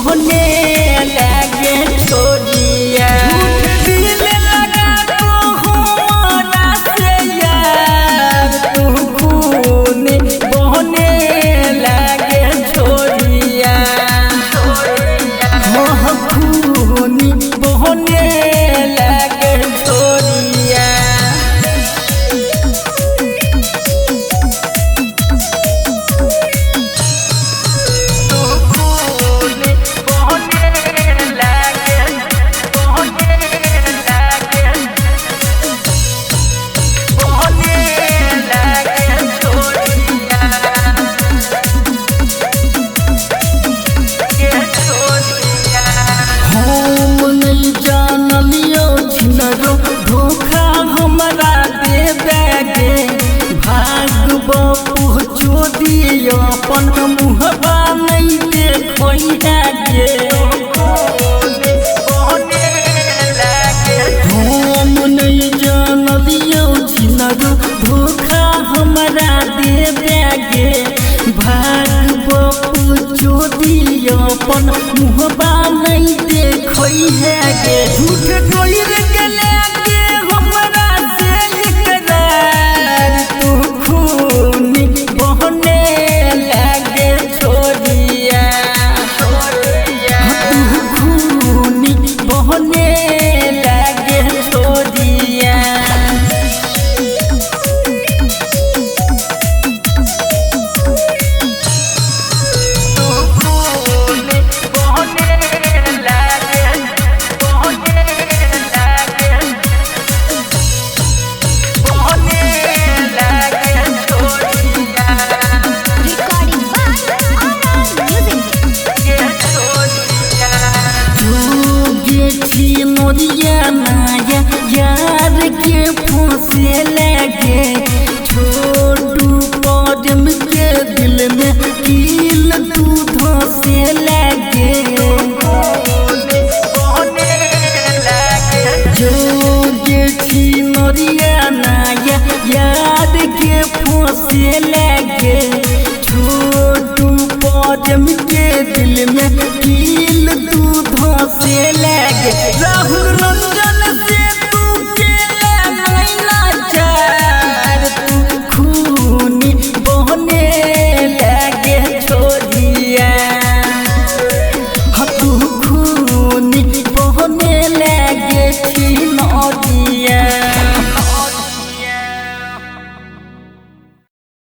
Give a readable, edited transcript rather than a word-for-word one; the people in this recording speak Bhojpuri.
बहने लागे छोड़िया दिल लगा तो हमारा से यार तू खून बहने लागे छोड़िया खून बहने लागे छोड़िया धोखा हमरा दे बैगे भाग पहुँचो दियो अपन मुहबा नहीं देखोई गे हम नहीं जानलियो छिनरो धोखा हमरा दे बैगे भाग पहुँचो दियो अपन मुहबा नहीं देखोई गे झूठ कोई रे यार के फंसे लगे छोटू पदम के दिल में कील तू धंसे लगे जो नरिया नाया यार के फंसे लगे छोटू पदम के दिल में कील तू धंसे लगे राहुल रंजन से बहने लागे